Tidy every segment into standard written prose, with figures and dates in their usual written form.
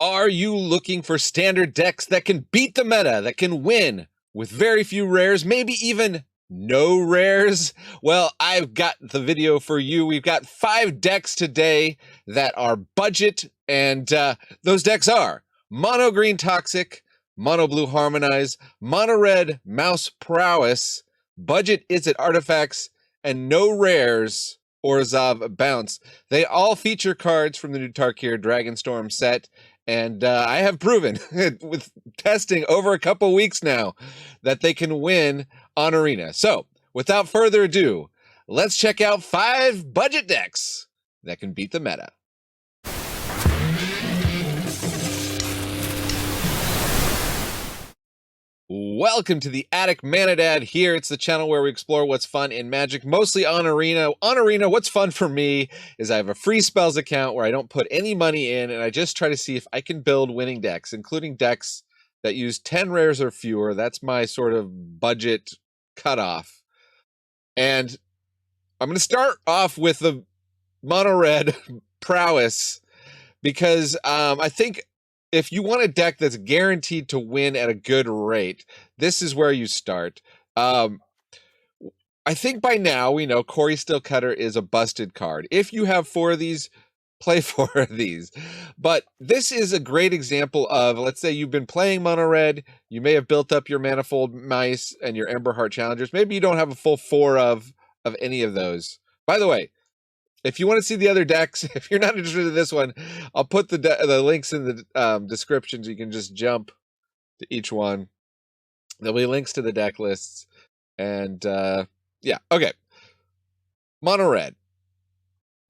Are you looking for standard decks that can beat the meta, that can win with very few rares, maybe even no rares? Well, I've got the video for you. We've got 5 decks today that are budget, and those decks are Mono Green Toxic, Mono Blue Harmonize, Mono Red Prowess, Budget Izzet Artifacts, and no rares Orzhov Bounce. They all feature cards from the new Tarkir Dragonstorm set. And I have proven with testing over a couple weeks now that they can win on Arena. So without further ado, let's check out 5 budget decks that can beat the meta. Welcome to the Attic Mana Dad here. It's the channel where we explore what's fun in Magic, mostly on Arena. On Arena, what's fun for me is I have a free spells account where I don't put any money in, and I just try to see if I can build winning decks, including decks that use 10 rares or fewer. That's my sort of budget cutoff. And I'm going to start off with the Mono Red Prowess because I think if you want a deck that's guaranteed to win at a good rate, this is where you start. I think by now we know Cori-Steel Cutter is a busted card. If you have 4 of these, play 4 of these. But this is a great example of, let's say you've been playing Mono Red, you may have built up your Manifold Mice and your Emberheart Challengers. Maybe you don't have a full 4 of any of those. By the way, if you want to see the other decks, if you're not interested in this one, I'll put the links in the description so you can just jump to each one. There'll be links to the deck lists. And yeah, okay. Mono Red.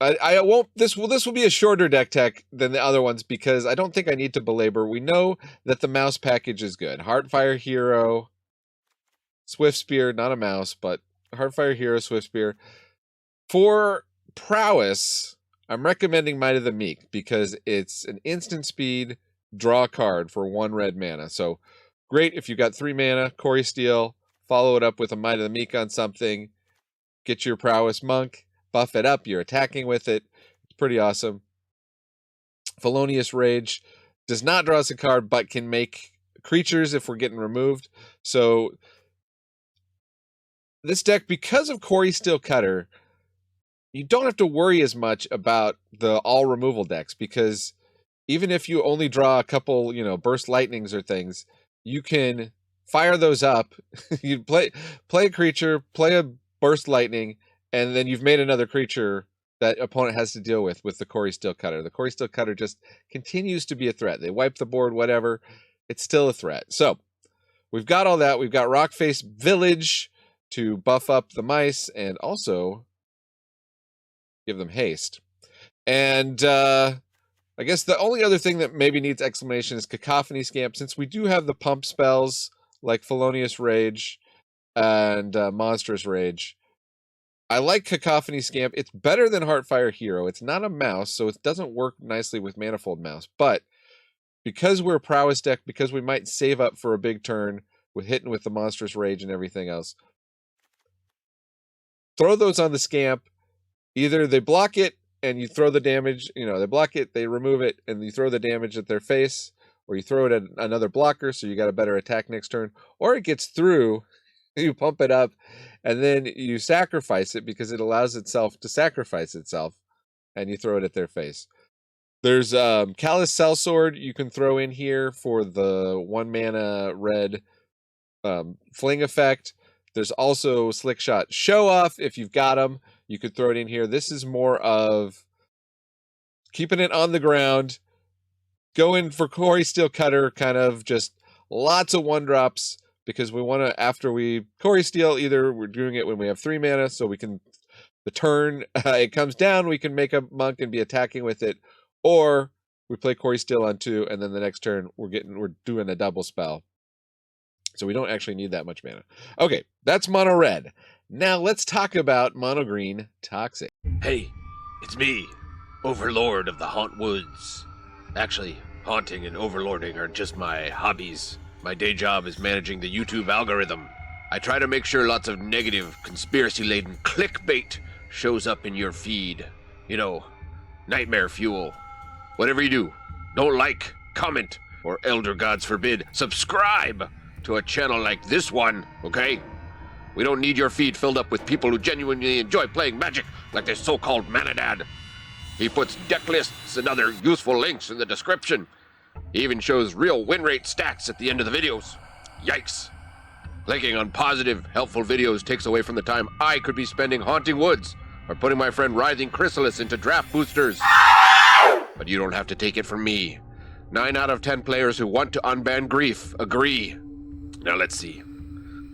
I won't, this will be a shorter deck tech than the other ones because I don't think I need to belabor. We know that the mouse package is good. Heartfire Hero, Swift Spear, not a mouse, but Heartfire Hero, Swift Spear. For Prowess, I'm recommending Might of the Meek because it's an instant speed draw card for 1 red mana. So great if you got 3 mana, Cori-Steel, follow it up with a Might of the Meek on something, get your Prowess Monk, buff it up, you're attacking with it. It's pretty awesome. Felonious Rage does not draw us a card, but can make creatures if we're getting removed. So this deck, because of Cori-Steel Cutter, you don't have to worry as much about the all removal decks because even if you only draw a couple, burst lightnings or things, you can fire those up. You play a creature, play a burst lightning, and then you've made another creature that opponent has to deal with the Cori-Steel Cutter. The Cori-Steel Cutter just continues to be a threat. They wipe the board, whatever. It's still a threat. So we've got all that. We've got Rockface Village to buff up the mice and also give them haste. And I guess the only other thing that maybe needs explanation is Cacophony Scamp, since we do have the pump spells like Felonious Rage and Monstrous Rage. I like Cacophony Scamp. It's better than Heartfire Hero. It's not a mouse, so it doesn't work nicely with Manifold Mouse. But because we're a Prowess deck, because we might save up for a big turn with hitting with the Monstrous Rage and everything else, throw those on the Scamp. Either they block it and you throw the damage, they block it, they remove it, and you throw the damage at their face, or you throw it at another blocker so you got a better attack next turn, or it gets through, you pump it up, and then you sacrifice it because it allows itself to sacrifice itself, and you throw it at their face. There's Callous Sellsword you can throw in here for the 1 mana red fling effect. There's also Slick Shot Show Off if you've got them. You could throw it in here. This is more of keeping it on the ground, going for Cori-Steel Cutter, kind of just lots of 1-drops because we want to, after we Cori-Steel, either we're doing it when we have 3 mana, so we can, the turn it comes down, we can make a monk and be attacking with it, or we play Cori-Steel on 2, and then the next turn we're doing a double spell. So we don't actually need that much mana. Okay, that's Mono Red. Now let's talk about Mono Green Toxic. Hey, it's me, Overlord of the Hauntwoods. Actually, haunting and overlording are just my hobbies. My day job is managing the YouTube algorithm. I try to make sure lots of negative, conspiracy-laden clickbait shows up in your feed. Nightmare fuel. Whatever you do, don't like, comment, or elder gods forbid, subscribe to a channel like this one, okay? We don't need your feed filled up with people who genuinely enjoy playing Magic like this so-called Manadad. He puts deck lists and other useful links in the description. He even shows real win rate stats at the end of the videos. Yikes. Clicking on positive, helpful videos takes away from the time I could be spending haunting woods or putting my friend Writhing Chrysalis into draft boosters. But you don't have to take it from me. 9 out of 10 players who want to unban grief agree. Now let's see.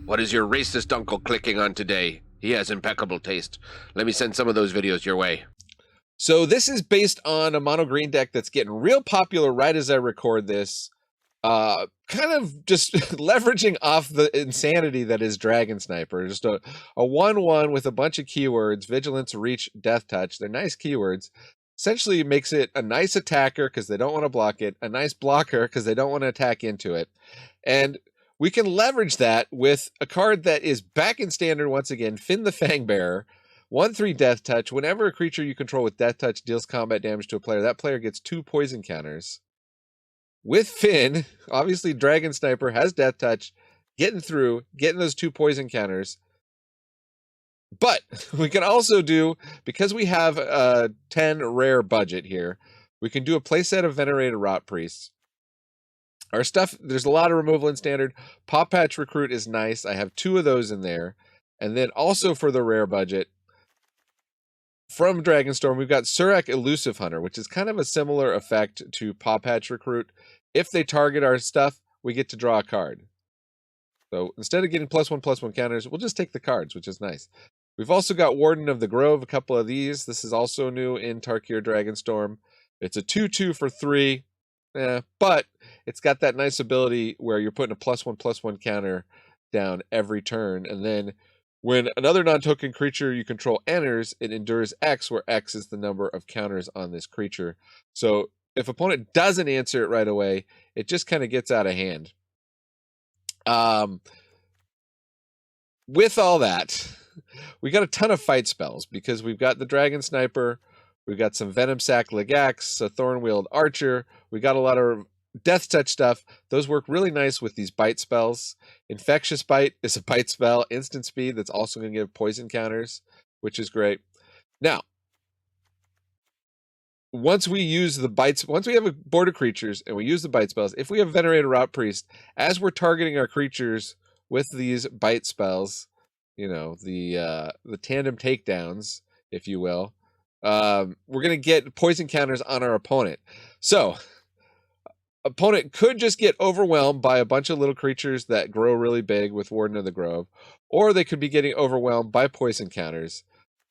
What is your racist uncle clicking on today? He has impeccable taste. Let me send some of those videos your way. So this is based on a mono green deck that's getting real popular right as I record this. Kind of just leveraging off the insanity that is Dragon Sniper. Just a 1/1 with a bunch of keywords: Vigilance, Reach, Death Touch. They're nice keywords. Essentially makes it a nice attacker because they don't want to block it, a nice blocker because they don't want to attack into it. And we can leverage that with a card that is back in standard once again, Finn the Fangbearer. 1/3 Death Touch. Whenever a creature you control with Death Touch deals combat damage to a player, that player gets 2 poison counters. With Finn, obviously Dragon Sniper has Death Touch, getting those 2 poison counters. But we can also do, because we have a 10 rare budget here, we can do a playset of Venerated Rot Priests. Our stuff, there's a lot of removal in standard. Pop Patch Recruit is nice. I have 2 of those in there. And then also for the rare budget, from Dragonstorm, we've got Surrak Elusive Hunter, which is kind of a similar effect to Pop Patch Recruit. If they target our stuff, we get to draw a card. So instead of getting +1/+1 counters, we'll just take the cards, which is nice. We've also got Warden of the Grove, a couple of these. This is also new in Tarkir Dragonstorm. It's a 2/2 for 3, but it's got that nice ability where you're putting a +1/+1 counter down every turn, and then when another non-token creature you control enters, it endures X, where X is the number of counters on this creature. So if opponent doesn't answer it right away, it just kind of gets out of hand. With all that, we got a ton of fight spells because we've got the Dragon Sniper, we've got some Venom Sac Legax, a Thornwield Archer, we got a lot of Death Touch stuff. Those work really nice with these bite spells. Infectious Bite is a bite spell, instant speed that's also going to give poison counters, which is great. Now, once we use the bites, once we have a board of creatures and we use the bite spells, if we have Venerated Rot Priest, as we're targeting our creatures with these bite spells, you know, the tandem takedowns, if you will, we're going to get poison counters on our opponent. So opponent could just get overwhelmed by a bunch of little creatures that grow really big with Warden of the Grove, or they could be getting overwhelmed by poison counters,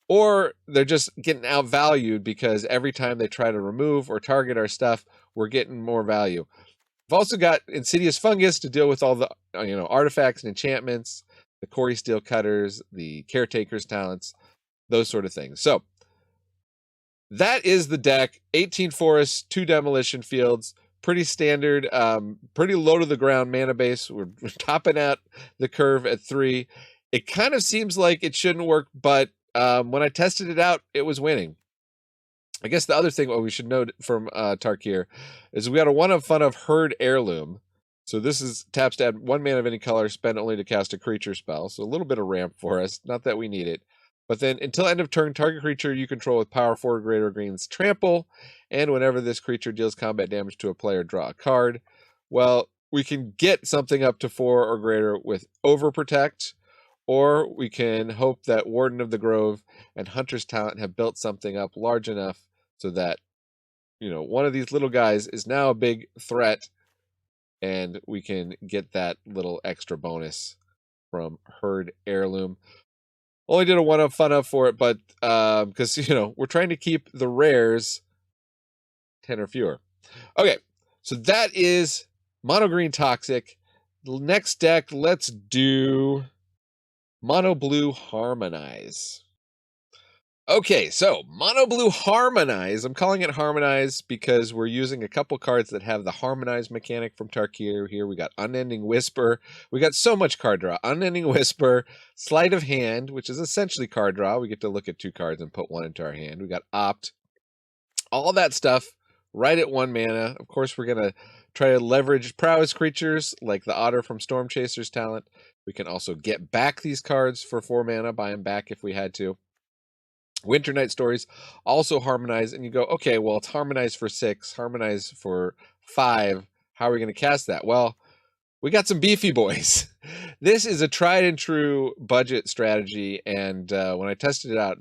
or they're just getting outvalued because every time they try to remove or target our stuff, we're getting more value. We've also got Insidious Fungus to deal with all the artifacts and enchantments, the Cori-Steel Cutters, the Caretaker's Talents, those sort of things. So that is the deck. 18 forests, 2 demolition fields. Pretty standard, pretty low to the ground mana base. We're topping out the curve at 3. It kind of seems like it shouldn't work, but when I tested it out, it was winning. I guess the other thing we should note from Tarkir is we got a 1-of-fun of Herd Heirloom. So this is taps to add 1 mana of any color, spend only to cast a creature spell. So a little bit of ramp for us, not that we need it. But then until end of turn, target creature you control with power 4 or greater gains trample. And whenever this creature deals combat damage to a player, draw a card. Well, we can get something up to 4 or greater with Overprotect, or we can hope that Warden of the Grove and Hunter's Talent have built something up large enough so that, one of these little guys is now a big threat, and we can get that little extra bonus from Herd Heirloom. Only did a 1-of-fun of for it, but because we're trying to keep the rares 10 or fewer. Okay, so that is Mono Green Toxic. The next deck, let's do Mono Blue Harmonize. Okay, so Mono Blue Harmonize. I'm calling it Harmonize because we're using a couple cards that have the Harmonize mechanic from Tarkir here. We got Unending Whisper. We got so much card draw. Unending Whisper, Sleight of Hand, which is essentially card draw. We get to look at 2 cards and put 1 into our hand. We got Opt. All that stuff right at 1 mana. Of course, we're going to try to leverage prowess creatures like the Otter from Storm Chaser's talent. We can also get back these cards for 4 mana, buy them back if we had to. Winter Night Stories also harmonize, and you go, okay, well, it's harmonize for 6, harmonize for 5. How are we going to cast that? Well, we got some beefy boys. This is a tried and true budget strategy, and when I tested it out,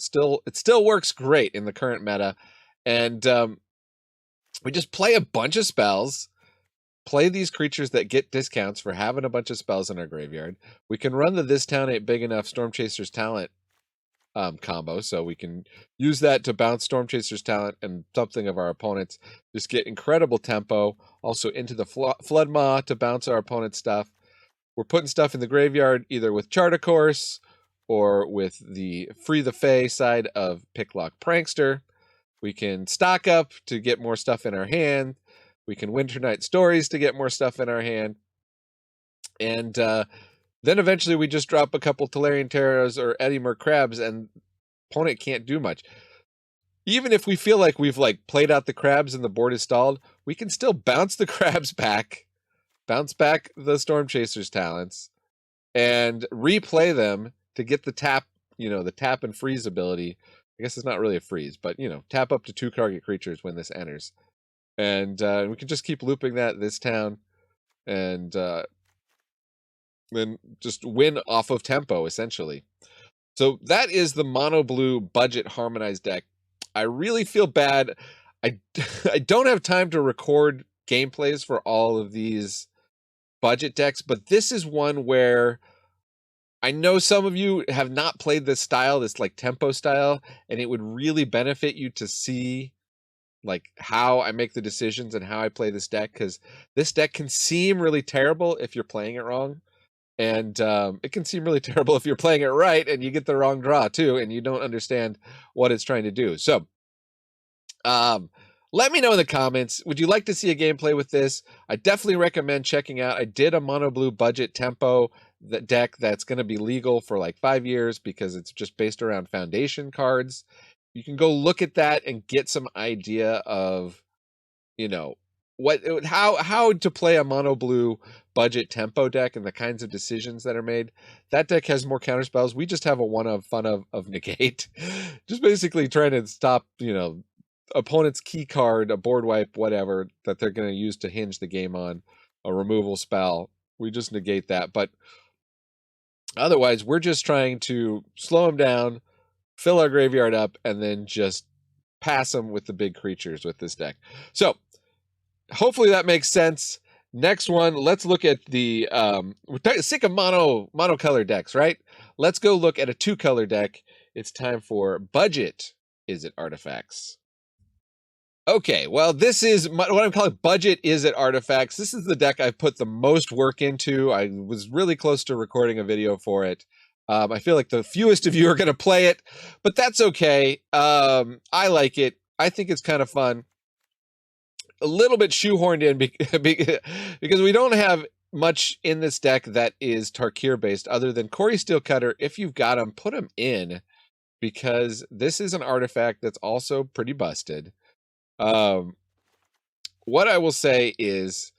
it still works great in the current meta. And we just play a bunch of spells, play these creatures that get discounts for having a bunch of spells in our graveyard. We can run the This Town Ain't Big Enough Storm Chaser's Talent combo, so we can use that to bounce Storm Chaser's Talent and something of our opponents. Just get incredible tempo, also into the Flood Maw to bounce our opponent's stuff. We're putting stuff in the graveyard either with Chart Course or with the Free the Fae side of Picklock Prankster. We can stock up to get more stuff in our hand. We can Winter Night Stories to get more stuff in our hand. And then eventually we just drop a couple Tolarian Terrors or Edimer Crabs, and opponent can't do much. Even if we feel like we've played out the crabs and the board is stalled, we can still bounce the crabs back, bounce back the Storm Chaser's talents, and replay them to get the tap, the tap and freeze ability. I guess it's not really a freeze, but tap up to 2 target creatures when this enters. And we can just keep looping that this town, and then just win off of tempo, essentially. So that is the mono blue budget harmonized deck. I really feel bad. I don't have time to record gameplays for all of these budget decks, but this is one where I know some of you have not played this style, this tempo style, and it would really benefit you to see how I make the decisions and how I play this deck, because this deck can seem really terrible if you're playing it wrong. And it can seem really terrible if you're playing it right and you get the wrong draw too, and you don't understand what it's trying to do. So let me know in the comments, would you like to see a gameplay with this? I definitely recommend checking out. I did a mono blue budget tempo deck that's going to be legal for 5 years because it's just based around foundation cards. You can go look at that and get some idea of, how to play a mono blue budget tempo deck and the kinds of decisions that are made. That deck has more counter spells. We just have a one of fun of negate, just basically trying to stop opponent's key card, a board wipe, whatever that they're going to use to hinge the game on, a removal spell. We just negate that, but otherwise we're just trying to slow them down, fill our graveyard up, and then just pass them with the big creatures with this deck. So hopefully that makes sense. Next one, let's look at the we're sick of mono color decks, right? Let's go look at a 2-color deck. It's time for budget Izzet Artifacts. Okay, well, this is what I'm calling budget Izzet Artifacts. This is the deck I've put the most work into. I was really close to recording a video for it. I feel like the fewest of you are going to play it, but that's okay. I like it. I think it's kind of fun. A little bit shoehorned in because we don't have much in this deck that is Tarkir based other than Cori-Steel Cutter. If you've got them, put them in, because this is an artifact that's also pretty busted. What I will say is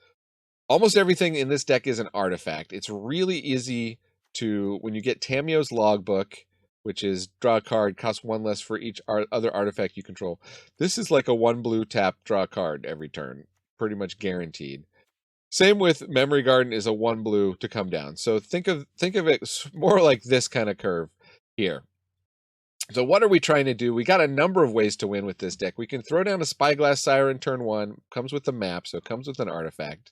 almost everything in this deck is an artifact. It's really easy to, when you get Tamio's Logbook, which is draw a card, costs 1 less for each other artifact you control. This is like a 1 blue tap, draw a card every turn, pretty much guaranteed. Same with Memory Garden is a 1 blue to come down. So think of it more like this kind of curve here. So what are we trying to do? We got a number of ways to win with this deck. We can throw down a Spyglass Siren turn 1, comes with a map, so it comes with an artifact.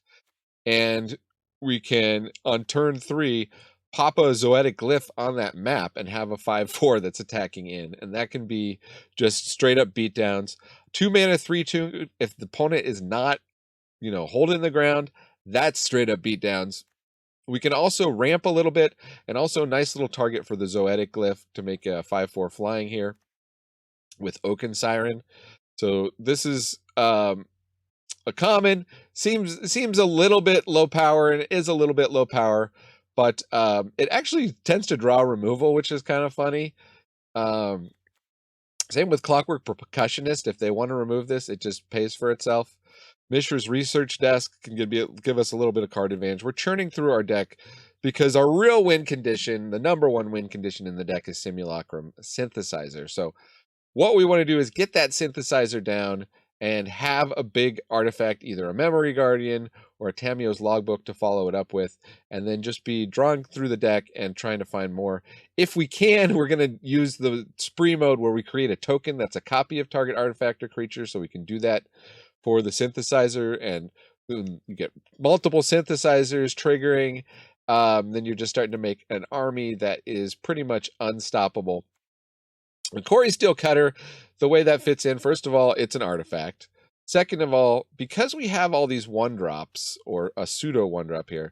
And we can, on turn 3, pop a Zoetic Glyph on that map and have a 5/4 that's attacking in. And that can be just straight up beatdowns. 2 mana, 3/2. If the opponent is not, holding the ground, that's straight up beatdowns. We can also ramp a little bit, and also a nice little target for the Zoetic Glyph to make a 5/4 flying here with Oaken Siren. So this is a common. Seems a little bit low power, and it is a little bit low power, but it actually tends to draw removal, which is kind of funny. Same with Clockwork Percussionist. If they want to remove this, it just pays for itself. Mishra's Research Desk can give us a little bit of card advantage. We're churning through our deck because our real win condition, the number one win condition in the deck, is Simulacrum Synthesizer. So what we want to do is get that synthesizer down and have a big artifact, either a Memory Guardian or a Tamio's Logbook to follow it up with, and then just be drawing through the deck and trying to find more. If we can, we're going to use the spree mode where we create a token that's a copy of target artifact or creature, so we can do that for the synthesizer, and you get multiple synthesizers triggering. Then you're just starting to make an army that is pretty much unstoppable. The Cori-Steel Cutter, the way that fits in, first of all, it's an artifact. Second of all, because we have all these 1-drops, or a pseudo 1-drop here,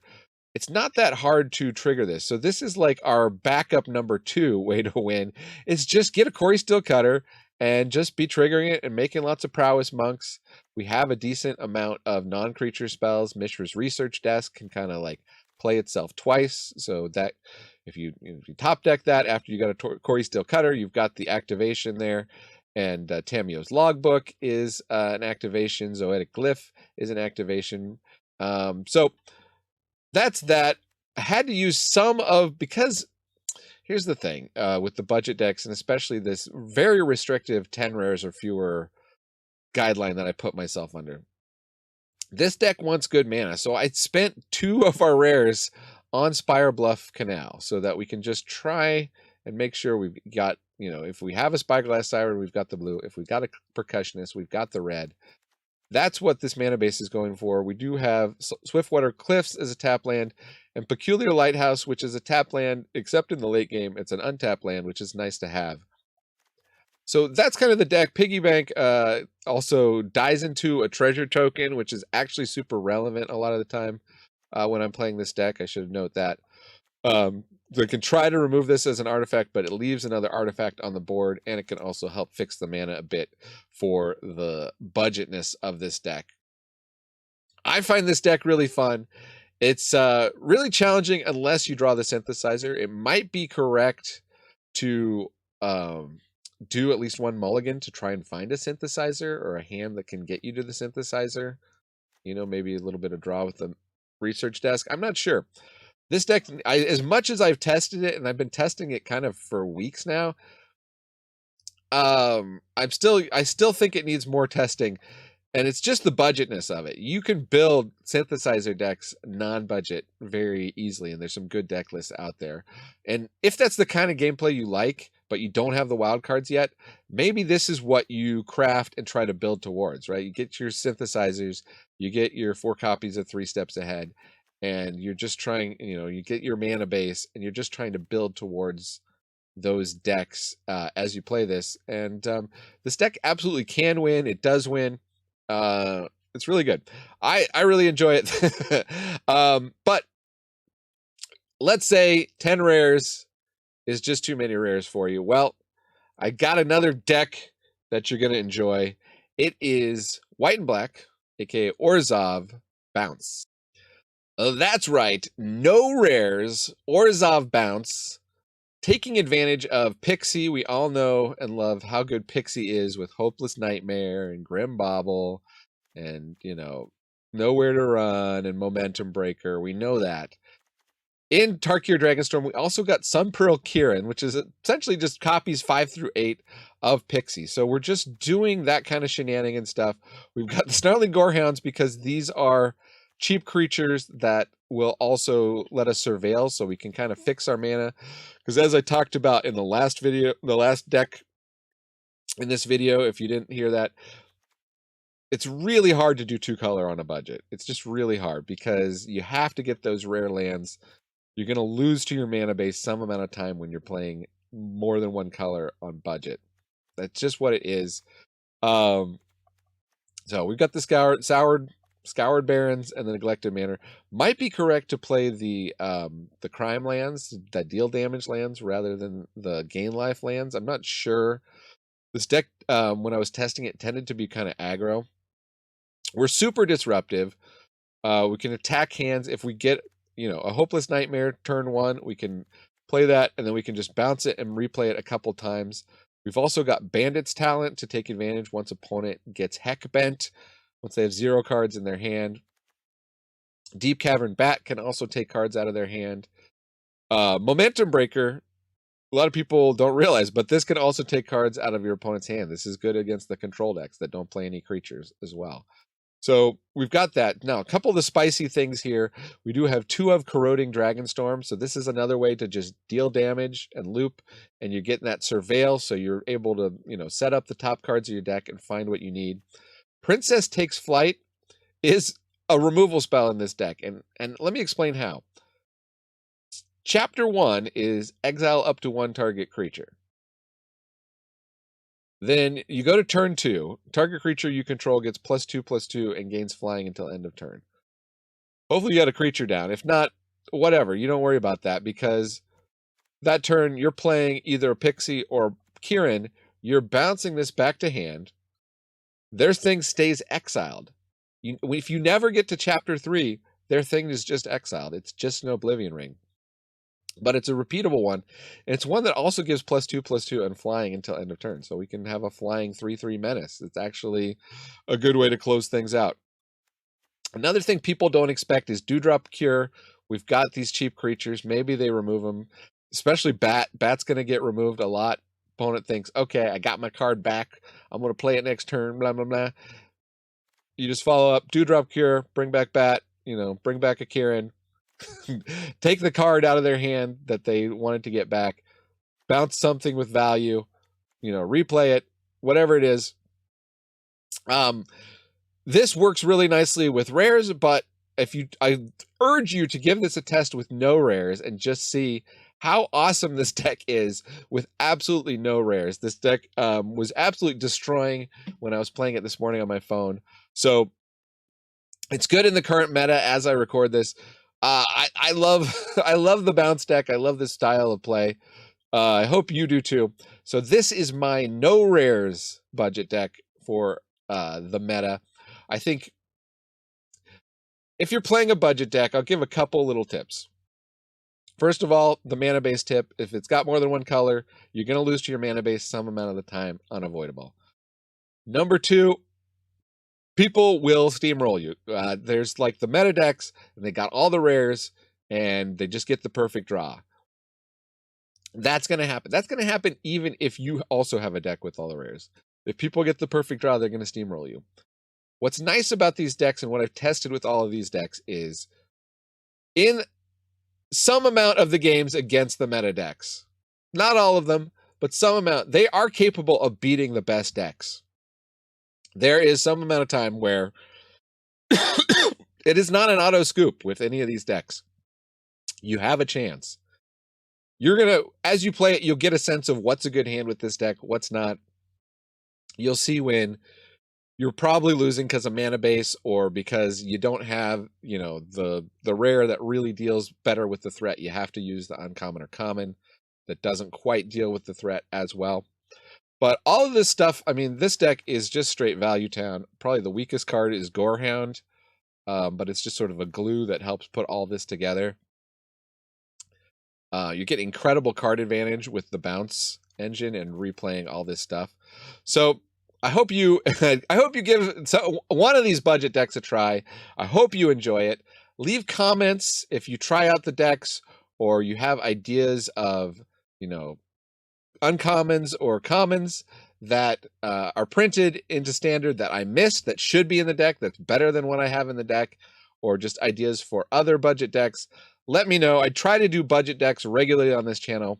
it's not that hard to trigger this. So this is like our backup number 2 way to win. It's just get a Cori-Steel Cutter and just be triggering it and making lots of prowess monks. We have a decent amount of non-creature spells. Mishra's Research Desk can kind of like play itself twice, so that if you top deck that after you got a Cori-Steel Cutter, you've got the activation there. And Tamio's Logbook is an activation. Zoetic Glyph is an activation. So that's that. I had to use some of, because here's the thing with the budget decks, and especially this very restrictive 10 rares or fewer guideline that I put myself under. This deck wants good mana, so I spent 2 of our rares on Spire Bluff Canal so that we can just try and make sure we've got, if we have a Spyglass Siren, we've got the blue. If we've got a Percussionist, we've got the red. That's what this mana base is going for. We do have Swiftwater Cliffs as a tap land, and Peculiar Lighthouse, which is a tap land, except in the late game. It's an untapped land, which is nice to have. So that's kind of the deck. Piggy Bank also dies into a treasure token, which is actually super relevant a lot of the time when I'm playing this deck. I should note that. They can try to remove this as an artifact, but it leaves another artifact on the board, and it can also help fix the mana a bit for the budgetness of this deck. I find this deck really fun. It's really challenging unless you draw the synthesizer. It might be correct to do at least one mulligan to try and find a synthesizer or a hand that can get you to the synthesizer. Maybe a little bit of draw with the Research Desk. I'm not sure. This deck, as much as I've tested it, and I've been testing it kind of for weeks now, I still think it needs more testing, and it's just the budgetness of it. You can build synthesizer decks non-budget very easily, and there's some good deck lists out there. And if that's the kind of gameplay you like, but you don't have the wild cards yet, maybe this is what you craft and try to build towards, right? You get your synthesizers, you get your 4 copies of 3 Steps Ahead, and you're just trying, you get your mana base, and you're just trying to build towards those decks as you play this. And this deck absolutely can win. It does win. It's really good. I really enjoy it. But let's say 10 rares is just too many rares for you. Well, I got another deck that you're going to enjoy. It is white and black, aka Orzhov Bounce. That's right, no rares, Orzhov Bounce, taking advantage of Pixie. We all know and love how good Pixie is with Hopeless Nightmare and Grim Bobble and, Nowhere to Run and Momentum Breaker. We know that. In Tarkir Dragonstorm, we also got Sunpearl Kirin, which is essentially just copies 5 through 8 of Pixie. So we're just doing that kind of shenanigan stuff. We've got the Snarling Gorehounds because these are cheap creatures that will also let us surveil, so we can kind of fix our mana. Because as I talked about in the last video, the last deck in this video, if you didn't hear that, it's really hard to do 2-color on a budget. It's just really hard because you have to get those rare lands. You're going to lose to your mana base some amount of time when you're playing more than 1 color on budget. That's just what it is. So we've got the Scoured Barrens and the Neglected Manor. Might be correct to play the crime lands, that deal damage lands, rather than the gain life lands. I'm not sure. This deck, when I was testing it, tended to be kind of aggro. We're super disruptive. We can attack hands. If we get, a Hopeless Nightmare turn 1, we can play that, and then we can just bounce it and replay it a couple times. We've also got Bandit's Talent to take advantage once opponent gets heck bent, once they have 0 cards in their hand. Deep Cavern Bat can also take cards out of their hand. Momentum Breaker, a lot of people don't realize, but this can also take cards out of your opponent's hand. This is good against the control decks that don't play any creatures as well. So we've got that. Now, a couple of the spicy things here. We do have 2 of Corroding Dragonstorm. So this is another way to just deal damage and loop, and you're getting that Surveil, so you're able to, set up the top cards of your deck and find what you need. Princess Takes Flight is a removal spell in this deck, and let me explain how. Chapter 1 is exile up to 1 target creature. Then you go to turn 2. Target creature you control gets +2/+2 and gains flying until end of turn. Hopefully you got a creature down. If not, whatever. You don't worry about that, because that turn you're playing either a Pixie or Kirin. You're bouncing this back to hand. Their thing stays exiled. If you never get to Chapter 3, their thing is just exiled. It's just an Oblivion Ring. But it's a repeatable one. And it's one that also gives +2/+2 and flying until end of turn. So we can have a flying 3/3 menace. It's actually a good way to close things out. Another thing people don't expect is Dewdrop Cure. We've got these cheap creatures. Maybe they remove them. Especially Bat. Bat's going to get removed a lot. Opponent thinks, okay, I got my card back. I'm going to play it next turn, blah, blah, blah. You just follow up, Dewdrop Cure, bring back Bat, bring back a Kirin. Take the card out of their hand that they wanted to get back, bounce something with value, replay it, whatever it is. This works really nicely with rares, but I urge you to give this a test with no rares and just see how awesome this deck is with absolutely no rares. This deck was absolutely destroying when I was playing it this morning on my phone. So it's good in the current meta as I record this. I love the bounce deck. I love this style of play. I hope you do too. So this is my no rares budget deck for the meta. I think if you're playing a budget deck, I'll give a couple little tips. First of all, the mana base tip. If it's got more than 1 color, you're going to lose to your mana base some amount of the time, unavoidable. Number 2, people will steamroll you. There's like the meta decks, and they got all the rares, and they just get the perfect draw. That's going to happen. That's going to happen even if you also have a deck with all the rares. If people get the perfect draw, they're going to steamroll you. What's nice about these decks, and what I've tested with all of these decks, is in some amount of the games against the meta decks, not all of them, but some amount, they are capable of beating the best decks. There is some amount of time where it is not an auto scoop with any of these decks. You have a chance. You're going to, as you play it, you'll get a sense of what's a good hand with this deck, what's not. You'll see when you're probably losing because of mana base, or because you don't have, the rare that really deals better with the threat. You have to use the uncommon or common that doesn't quite deal with the threat as well. But all of this stuff, I mean, this deck is just straight value town. Probably the weakest card is Gorehound, but it's just sort of a glue that helps put all this together. You get incredible card advantage with the bounce engine and replaying all this stuff. So I hope you give one of these budget decks a try. I hope you enjoy it. Leave comments if you try out the decks, or you have ideas of, uncommons or commons that are printed into standard that I missed, that should be in the deck, that's better than what I have in the deck, or just ideas for other budget decks. Let me know. I try to do budget decks regularly on this channel.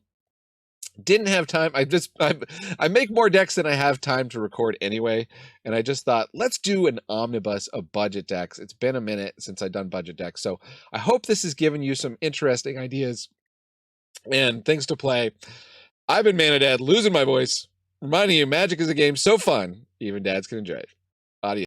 Didn't have time. I make more decks than I have time to record anyway, and I just thought, let's do an omnibus of budget decks. It's been a minute since I've done budget decks, so I hope this has given you some interesting ideas and things to play. I've been Mana Dad, losing my voice, reminding you Magic is a game so fun, even dads can enjoy it. Adios.